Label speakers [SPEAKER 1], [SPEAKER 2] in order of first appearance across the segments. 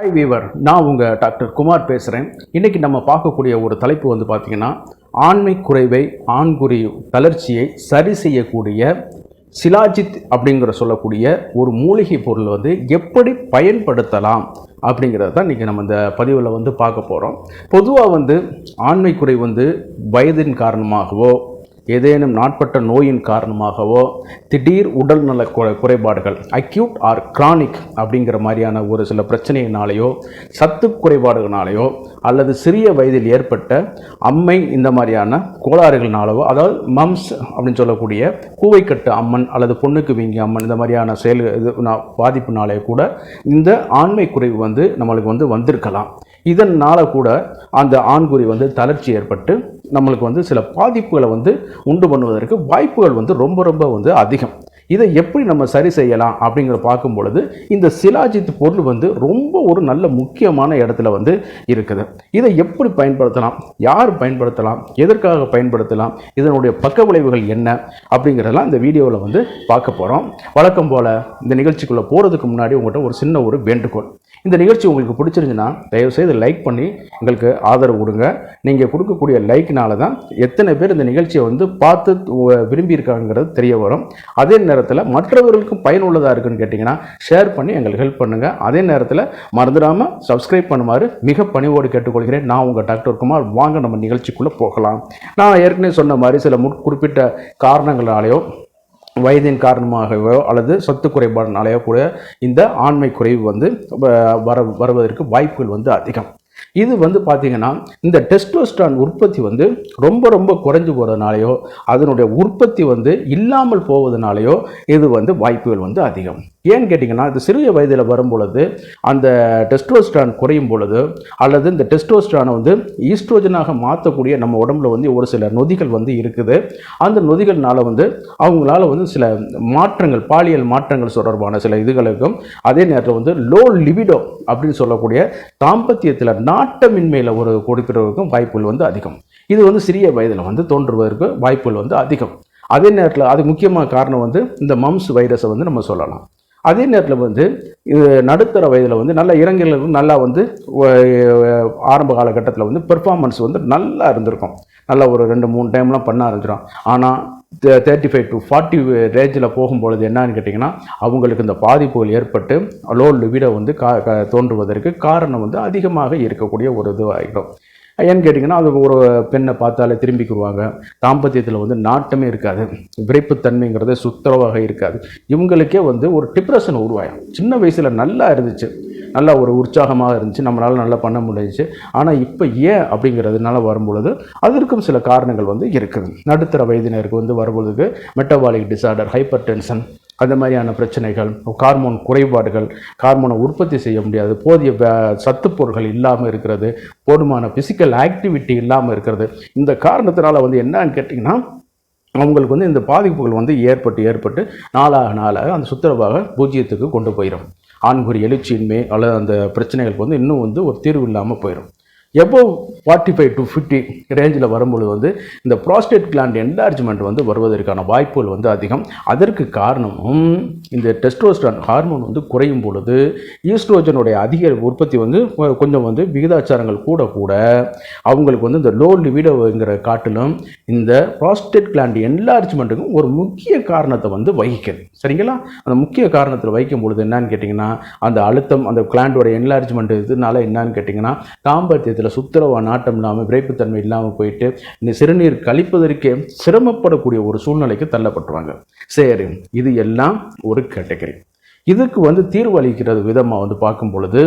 [SPEAKER 1] Hi viewer, நான் உங்கள் doctor Kumar பேசுகிறேன். இன்றைக்கி நம்ம பார்க்கக்கூடிய ஒரு தலைப்பு வந்து பார்த்திங்கன்னா, ஆண்மை குறைவை, ஆண்குறி தளர்ச்சியை சரி செய்யக்கூடிய சிலாஜித் அப்படிங்கிற சொல்லக்கூடிய ஒரு மூலிகை பொருள் வந்து எப்படி பயன்படுத்தலாம் அப்படிங்கிறது தான் இன்றைக்கி நம்ம இந்த பதிவில் வந்து பார்க்க போகிறோம். பொதுவாக வந்து ஆண்மை குறை வந்து வயதின் காரணமாகவோ, ஏதேனும் நாட்பட்ட நோயின் காரணமாகவோ, திடீர் உடல்நல குறைபாடுகள் அக்யூட் ஆர் கிரானிக் அப்படிங்கிற மாதிரியான ஒரு சில பிரச்சனையினாலேயோ, சத்து குறைபாடுகளாலேயோ, அல்லது சிறிய வயதில் ஏற்பட்ட அம்மை இந்த மாதிரியான கோளாறுகள்னாலவோ, அதாவது மம்ஸ் அப்படின்னு சொல்லக்கூடிய கூவைக்கட்டு அம்மன் அல்லது பொண்ணுக்கு வீங்கி அம்மன் இந்த மாதிரியான பாதிப்புனாலே கூட இந்த ஆண்மை குறைவு வந்து நம்மளுக்கு வந்து வந்திருக்கலாம். இதனால கூட அந்த ஆண்குறி வந்து தளர்ச்சி ஏற்பட்டு நம்மளுக்கு வந்து சில பாதிப்புகளை வந்து உண்டு பண்ணுவதற்கு வாய்ப்புகள் வந்து ரொம்ப வந்து அதிகம். இதை எப்படி நம்ம சரி செய்யலாம் அப்படிங்கிற பார்க்கும் பொழுது இந்த சிலாஜித் பொருள் வந்து ரொம்ப ஒரு நல்ல முக்கியமான இடத்துல வந்து இருக்குது. இதை எப்படி பயன்படுத்தலாம், யார் பயன்படுத்தலாம், எதற்காக பயன்படுத்தலாம், இதனுடைய பக்க விளைவுகள் என்ன அப்படிங்கிறதெல்லாம் இந்த வீடியோவில் வந்து பார்க்க போகிறோம். வழக்கம் போல் இந்த நிகழ்ச்சிக்குள்ளே போகிறதுக்கு முன்னாடி உங்கள்கிட்ட ஒரு சின்ன ஒரு வேண்டுகோள். இந்த நிகழ்ச்சி உங்களுக்கு பிடிச்சிருந்துச்சுன்னா தயவுசெய்து லைக் பண்ணி எங்களுக்கு ஆதரவு கொடுங்க. நீங்கள் கொடுக்கக்கூடிய லைக்னால தான் எத்தனை பேர் இந்த நிகழ்ச்சியை வந்து பார்த்து விரும்பியிருக்காங்கிறது தெரிய வரும். அதே நேரத்தில் மற்றவர்களுக்கும் பயனுள்ளதாக இருக்குன்னு கேட்டிங்கன்னா ஷேர் பண்ணி எங்களுக்கு ஹெல்ப் பண்ணுங்கள். அதே நேரத்தில் மறந்துடாமல் சப்ஸ்கிரைப் பண்ணுமாறு மிக பணிவோடு கேட்டுக்கொள்கிறேன். நான் உங்கள் டாக்டர் குமார். வாங்க நம்ம நிகழ்ச்சிக்குள்ளே போகலாம். நான் ஏற்கனவே சொன்ன மாதிரி சில குறிப்பிட்ட காரணங்களாலேயோ, வயதின் காரணமாகவோ அல்லது சத்து குறைபாடுனாலேயோ கூட இந்த ஆண்மை குறைவு வந்து வருவதற்கு வாய்ப்புகள் வந்து அதிகம். இது வந்து பார்த்திங்கன்னா இந்த டெஸ்டோஸ்டரான் உற்பத்தி வந்து ரொம்ப குறைஞ்சு போகிறதுனாலையோ, அதனுடைய உற்பத்தி வந்து இல்லாமல் போவதனாலேயோ இது வந்து வாய்ப்புகள் வந்து அதிகம். ஏன்னு கேட்டிங்கன்னா, இது சிறிய வயதில் வரும் பொழுது அந்த டெஸ்டோஸ்டரான் குறையும் பொழுது, அல்லது இந்த டெஸ்டோஸ்டரானை வந்து ஈஸ்ட்ரோஜனாக மாற்றக்கூடிய நம்ம உடம்புல வந்து ஒரு சில நொதிகள் வந்து இருக்குது. அந்த நொதிகள்னால வந்து அவங்களால வந்து சில மாற்றங்கள், பாலியல் மாற்றங்கள் தொடர்பான சில இதுகளுக்கும், அதே நேரத்தில் வந்து லோ லிபிடோ அப்படின்னு சொல்லக்கூடிய தாம்பத்தியத்தில் நாட்டமின்மையில் ஒரு கொடுக்கிறதுக்கும் வாய்ப்புகள் வந்து அதிகம். இது வந்து சிறிய வயதில் வந்து தோன்றுவதற்கு வாய்ப்புகள் வந்து அதிகம். அதே நேரத்தில் அது முக்கியமான காரணம் வந்து இந்த மம்ஸ் வைரஸை வந்து நம்ம சொல்லலாம். அதே நேரத்தில் வந்து இது நடுத்தர வயதில் வந்து நல்ல இளைஞர்களுக்கு நல்லா வந்து ஆரம்ப காலகட்டத்தில் வந்து பெர்ஃபார்மன்ஸ் வந்து நல்லா இருந்திருக்கும். நல்லா ஒரு 2-3 டைம்லாம் பண்ண ஆரம்பிச்சிடும். ஆனால் 35 to 40 ரேஞ்சில் போகும்பொழுது என்னன்னு கேட்டிங்கன்னா, அவங்களுக்கு இந்த பாதிப்புகள் ஏற்பட்டு லோ லிபிடோ வந்து தோன்றுவதற்கு காரணம் வந்து அதிகமாக இருக்கக்கூடிய ஒரு இது ஆகிடும். ஏன்னு கேட்டிங்கன்னா, அது ஒரு பெண்ணை பார்த்தாலே திரும்பிக்குருவாங்க. தாம்பத்தியத்தில் வந்து நாட்டமே இருக்காது, விரைப்புத்தன்மைங்கிறது சுத்தரவாக இருக்காது. இவங்களுக்கே வந்து ஒரு டிப்ரெஷன் உருவாகும். சின்ன வயசில் நல்லா இருந்துச்சு, நல்லா ஒரு உற்சாகமாக இருந்துச்சு, நம்மளால் நல்லா பண்ண முடிஞ்சிச்சு. ஆனால் இப்போ ஏன் அப்படிங்கிறதுனால வரும்பொழுது அதற்கும் சில காரணங்கள் வந்து இருக்குது. நடுத்தர வயதினருக்கு வந்து வரும்பொழுது மெட்டபாலிக் டிசார்டர், ஹைப்பர் டென்ஷன், அந்த மாதிரியான பிரச்சனைகள், ஹார்மோன் குறைபாடுகள், ஹார்மோனை உற்பத்தி செய்ய முடியாது, போதிய சத்துப்பொருட்கள் இல்லாமல் இருக்கிறது, போதுமான ஃபிசிக்கல் ஆக்டிவிட்டி இல்லாமல் இருக்கிறது. இந்த காரணத்தினால வந்து என்னன்னு கேட்டிங்கன்னா, அவங்களுக்கு வந்து இந்த பாதிப்புகள் வந்து ஏற்பட்டு நாளாக அந்த சுத்தரவாக பூஜ்ஜியத்துக்கு கொண்டு போயிடும். ஆண்குறி எழுச்சியின்மை அல்லது அந்த பிரச்சனைகளுக்கு வந்து இன்னும் வந்து ஒரு தீர்வு இல்லாமல் போயிடும். எபோவ் 45 to 50 ரேஞ்சில் வரும்பொழுது வந்து இந்த ப்ராஸ்டேட் கிளாண்ட் என்லார்ஜ்மெண்ட் வந்து வருவதற்கான வாய்ப்புகள் வந்து அதிகம். அதற்கு காரணமும் இந்த டெஸ்டோஸ்டரான் ஹார்மோன் வந்து குறையும் பொழுது ஈஸ்ட்ரோஜனுடைய அதிக உற்பத்தி வந்து கொஞ்சம் வந்து விகிதாச்சாரங்கள் கூட அவங்களுக்கு வந்து இந்த லோ லிபிடோங்கிற காட்டிலும் இந்த ப்ராஸ்டேட் கிளாண்ட் என்லார்ஜ்மெண்ட்டுக்கும் ஒரு முக்கிய காரணத்தை வந்து வகிக்குது. சரிங்களா? அந்த முக்கிய காரணத்தில் வைக்கும் பொழுது என்னன்னு கேட்டிங்கன்னா, அந்த அழுத்தம், அந்த கிளாண்டோட என்லார்ஜ்மெண்ட் இதனால என்னன்னு கேட்டிங்கன்னா, தாம்பத்தியத்தில் சுத்தரவா நாட்டம் இல்லாமல், விரைப்புத்தன்மை இல்லாமல் போயிட்டு இந்த சிறுநீர் கழிப்பதற்கே சிரமப்படக்கூடிய ஒரு சூழ்நிலைக்கு தள்ளப்பட்டுருவாங்க. சரி, இது எல்லாம் ஒரு கேட்டகரி. இதுக்கு வந்து தீர்வு அளிக்கிறது விதமாக வந்து பார்க்கும் பொழுது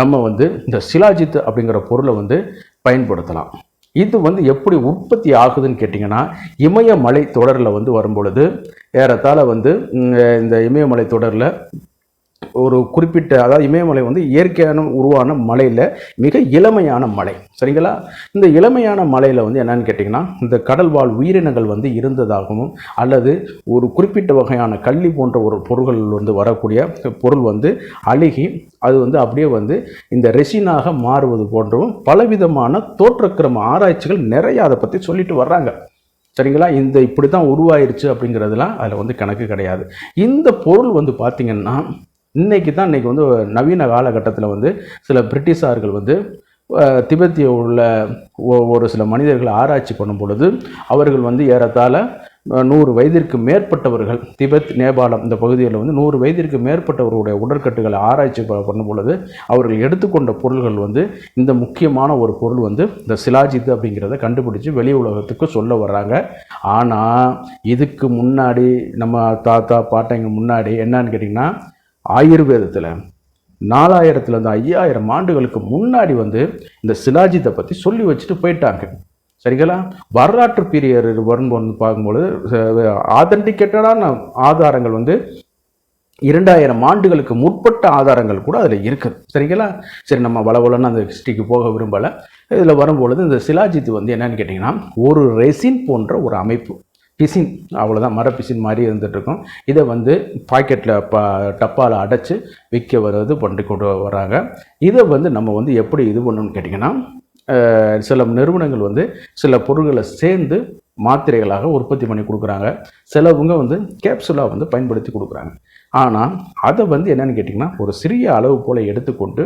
[SPEAKER 1] நம்ம வந்து இந்த சிலாஜித் அப்படிங்கிற பொருளை வந்து பயன்படுத்தலாம். இது வந்து எப்படி உற்பத்தி ஆகுதுன்னு கேட்டிங்கன்னா, இமயமலை தொடரில் வந்து வரும்பொழுது ஏறத்தாழ வந்து இந்த இமயமலை தொடரில் ஒரு குறிப்பிட்ட, அதாவது இமயமலை வந்து இயற்கையான உருவான மலையில் மிக இளமையான மலை. சரிங்களா? இந்த இளமையான மலையில் வந்து என்னன்னு கேட்டிங்கன்னா, இந்த கடல்வாழ் உயிரினங்கள் வந்து இருந்ததாகவும், அல்லது ஒரு குறிப்பிட்ட வகையான கள்ளி போன்ற ஒரு பொருள்கள் வந்து வரக்கூடிய பொருள் வந்து அழுகி அது வந்து அப்படியே வந்து இந்த ரெசினாக மாறுவது போன்றவும் பலவிதமான தோற்றக்கிரம ஆராய்ச்சிகள் நிறைய அதை பற்றி சொல்லிட்டு வர்றாங்க. சரிங்களா? இந்த இப்படி தான் உருவாயிருச்சு அப்படிங்கிறதுலாம் அதில் வந்து கணக்கு கிடையாது. இந்த பொருள் வந்து பார்த்திங்கன்னா இன்றைக்கி வந்து நவீன காலகட்டத்தில் வந்து சில பிரிட்டிஷார்கள் வந்து திபெத்திய உள்ள ஒரு சில மனிதர்களை ஆராய்ச்சி பண்ணும் பொழுது அவர்கள் வந்து ஏறத்தாழ 100 வயதிற்கு மேற்பட்டவர்கள், திபெத் நேபாளம் இந்த பகுதியில் வந்து 100 வயதிற்கு மேற்பட்டவர்களுடைய உடற்கட்டுகளை ஆராய்ச்சி பண்ணும் பொழுது அவர்கள் எடுத்துக்கொண்ட பொருள்கள் வந்து இந்த முக்கியமான ஒரு பொருள் வந்து இந்த சிலாஜித் அப்படிங்கிறத கண்டுபிடிச்சு வெளி உலகத்துக்கு சொல்ல வர்றாங்க. ஆனால் இதுக்கு முன்னாடி நம்ம தாத்தா பாட்டைங்க முன்னாடி என்னன்னு கேட்டிங்கன்னா, ஆயுர்வேதத்தில் 4000 5000 ஆண்டுகளுக்கு முன்னாடி வந்து இந்த சிலாஜித்தை பற்றி சொல்லி வச்சுட்டு போயிட்டாங்க. சரிங்களா? வரலாற்று பீரியட் வரும்போது பார்க்கும்பொழுது ஆதென்டிகேட்டடான ஆதாரங்கள் வந்து 2000 ஆண்டுகளுக்கு முற்பட்ட ஆதாரங்கள் கூட அதில் இருக்குது. சரிங்களா? சரி, நம்ம வளவலன்னு அந்த ஹிஸ்ட்ரிக்கு போக விரும்பலை. இதில் வரும்பொழுது இந்த சிலாஜித் வந்து என்னன்னு கேட்டிங்கன்னா, ஒரு ரெசின் போன்ற ஒரு அமைப்பு, பிசின், அவ்வளோதான், மர பிசின் மாதிரி இருந்துகிட்ருக்கும். இதை வந்து பாக்கெட்டில் டப்பாவில் அடைச்சி விற்க வர்றது பண்ணி கொண்டு வராங்க. இதை வந்து நம்ம வந்து எப்படி இது பண்ணணும்னு கேட்டிங்கன்னா, சில நிறுவனங்கள் வந்து சில பொருட்களை சேர்ந்து மாத்திரைகளாக உற்பத்தி பண்ணி கொடுக்குறாங்க. சிலவங்க வந்து கேப்சுலாக வந்து பயன்படுத்தி கொடுக்குறாங்க. ஆனால் அதை வந்து என்னென்னு கேட்டிங்கன்னா, ஒரு சிறிய அளவு போல் எடுத்துக்கொண்டு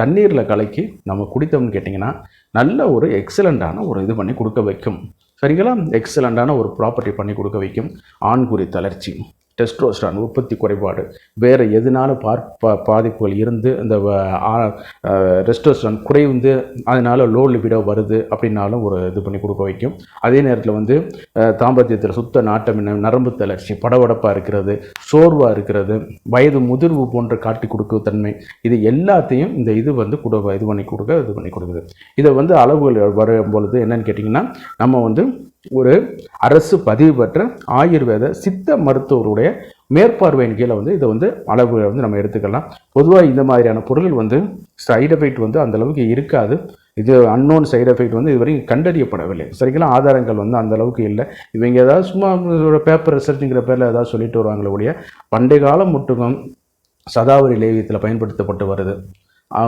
[SPEAKER 1] தண்ணீரில் கலக்கி நம்ம குடித்தோம்னு கேட்டிங்கன்னா நல்ல ஒரு எக்ஸலண்ட்டான ஒரு இது பண்ணி கொடுக்க வைக்கும். சரிங்களா? எக்ஸலண்ட்டான ஒரு ப்ராப்பர்ட்டி பண்ணி கொடுக்க வைக்கும். ஆண்குறி தளர்ச்சி, டெஸ்டோஸ்டரான் உற்பத்தி குறைபாடு, வேறு எதனால பாதிப்புகள் இருந்து இந்த டெஸ்டோஸ்டரான் குறைந்து அதனால் லோ லிபிடோ வருது அப்படின்னாலும் ஒரு இது பண்ணி கொடுக்க வைக்கும். அதே நேரத்தில் வந்து தாம்பத்தியத்தில் சுத்த நாட்டமின்மை, நரம்பு தளர்ச்சி, படபடப்பாக இருக்கிறது, சோர்வாக இருக்கிறது, வயது முதிர்வு போன்ற காட்டி கொடுக்கும் தன்மை, இது எல்லாத்தையும் இந்த இது வந்து இது பண்ணி கொடுக்குது. இதை வந்து அளவுகள் வரும் பொழுது என்னன்னு கேட்டிங்கன்னா, நம்ம வந்து ஒரு அரசு பதிவு பெற்ற ஆயுர்வேத சித்த மருத்துவருடைய மேற்பார்வையின் கீழே வந்து இதை வந்து அளவு வந்து நம்ம எடுத்துக்கலாம். பொதுவாக இந்த மாதிரியான பொருட்கள் வந்து சைடு எஃபெக்ட் வந்து அந்தளவுக்கு இருக்காது. இது அன்னோன் சைடு எஃபெக்ட் வந்து இதுவரைக்கும் கண்டறியப்படவில்லை. சரிங்களா? ஆதாரங்கள் வந்து அந்தளவுக்கு இல்லை. இவங்க ஏதாவது சும்மா பேப்பர் ரிசர்ச்சுங்கிற பேரில் ஏதாவது சொல்லிட்டு வருவாங்களே ஒழிய, பண்டைய காலம் மட்டும் சதாவரி லேகியத்தில் பயன்படுத்தப்பட்டு வருது.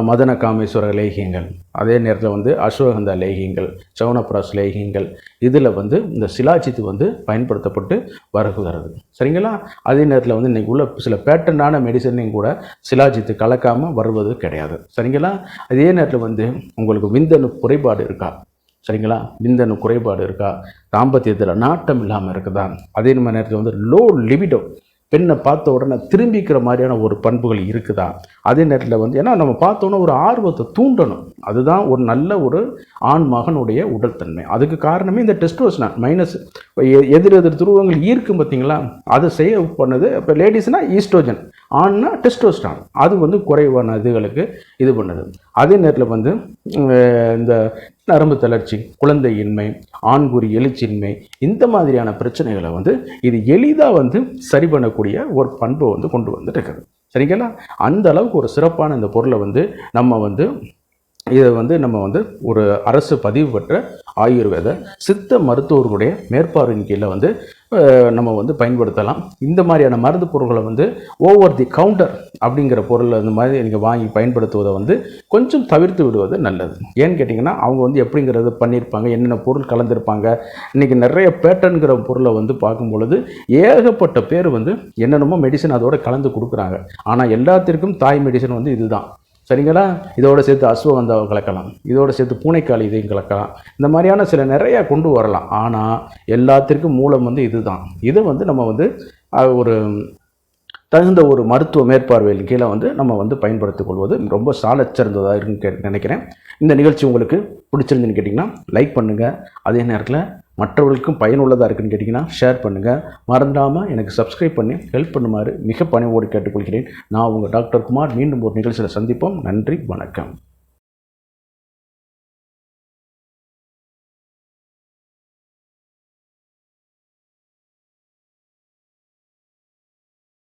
[SPEAKER 1] மதன காமேஸ்வர லேகியங்கள், அதே நேரத்தில் வந்து அஸ்வகந்தா லேகியங்கள், சவனப்ராஸ் லேகியங்கள், இதில் வந்து இந்த சிலாஜித் வந்து பயன்படுத்தப்பட்டு வருகிறது. சரிங்களா? அதே நேரத்தில் வந்து இன்றைக்கி உள்ள சில பேட்டர்னான மெடிசனையும் கூட சிலாஜித்து கலக்காமல் வருவது கிடையாது. சரிங்களா? அதே நேரத்தில் வந்து உங்களுக்கு விந்தணு குறைபாடு இருக்கா? சரிங்களா? விந்தணு குறைபாடு இருக்கா? தாம்பத்தியத்தில் நாட்டம் இல்லாமல் இருக்குதா? அதே நேரத்தில் வந்து லோ லிபிடோ, பெண்ணை பார்த்த உடனே திரும்பிக்கிற மாதிரியான ஒரு பண்புகள் இருக்குதா? அதே நேரத்தில் வந்து ஏன்னா நம்ம பார்த்தோன்னா ஒரு ஆர்வத்தை தூண்டணும். அதுதான் ஒரு நல்ல ஒரு ஆண் மகனுடைய உடல் தன்மை. அதுக்கு காரணமே இந்த டெஸ்டோஸ்டரான் மைனஸ் எதிர் துருவங்கள் ஈர்க்கும் பார்த்தீங்களா, அதை செய்ய பண்ணுது. இப்போ லேடிஸ்னால் ஈஸ்ட்ரோஜன், ஆண்னா டெஸ்டோஸ்டரான், அது வந்து குறைவான இதுகளுக்கு இது பண்ணுது. அதே நேரத்தில் வந்து இந்த நரம்பு தளர்ச்சி, குழந்தையின்மை, ஆண்குறி எழுச்சியின்மை, இந்த மாதிரியான பிரச்சனைகளை வந்து இது எளிதாக வந்து சரி பண்ணக்கூடிய ஒரு பண்பை வந்து கொண்டு வந்துட்டு இருக்குது. சரிங்களா? அந்த அளவுக்கு ஒரு சிறப்பான இந்த பொருளை வந்து நம்ம வந்து இதை வந்து நம்ம வந்து ஒரு அரசு பதிவு பெற்ற ஆயுர்வேத சித்த மருத்துவர்களுடைய மேற்பார்வையின் கீழே வந்து நம்ம வந்து பயன்படுத்தலாம். இந்த மாதிரியான மருந்து பொருட்களை வந்து ஓவர் தி கவுண்டர் அப்படிங்கிற பொருள் இந்த மாதிரி நீங்கள் வாங்கி பயன்படுத்துவதை வந்து கொஞ்சம் தவிர்த்து விடுவது நல்லது. ஏன்னு கேட்டிங்கன்னா, அவங்க வந்து எப்படிங்கிறது பண்ணியிருப்பாங்க, என்னென்ன பொருள் கலந்துருப்பாங்க. இன்றைக்கி நிறைய பேட்டர்னுங்கிற பொருளை வந்து பார்க்கும் பொழுது ஏகப்பட்ட பேர் வந்து என்னென்னமோ மெடிசன் அதோட கலந்து கொடுக்குறாங்க. ஆனால் எல்லாத்திற்கும் தாய் மெடிசன் வந்து இதுதான். சரிங்களா? இதோடு சேர்த்து அஸ்வகந்தாவை கலக்கலாம், இதோடு சேர்த்து பூனைக்காளி இதையும் கலக்கலாம். இந்த மாதிரியான சில நிறையா கொண்டு வரலாம். ஆனால் எல்லாத்திற்கும் மூலம் வந்து இதுதான். இதை வந்து நம்ம வந்து ஒரு தகுந்த ஒரு மருத்துவ மேற்பார்வையின் கீழே வந்து நம்ம வந்து பயன்படுத்திக் கொள்வது ரொம்ப சாலச்சிறந்ததாக இருக்குன்னு நினைக்கிறேன். இந்த நிகழ்ச்சி உங்களுக்கு பிடிச்சிருந்துன்னு கேட்டிங்கன்னா லைக் பண்ணுங்கள். அதே நேரத்தில் மற்றவர்களுக்கும் பயனுள்ளதாக இருக்குன்னு கேட்டிங்கன்னா ஷேர் பண்ணுங்கள். மறந்துடாமல் எனக்கு சப்ஸ்கிரைப் பண்ணி ஹெல்ப் பண்ணுமாறு மிக பணிவோடு கேட்டுக்கொள்கிறேன். நான் உங்கள் டாக்டர் குமார். மீண்டும் ஒரு நிகழ்ச்சியில் சந்திப்போம். நன்றி, வணக்கம்.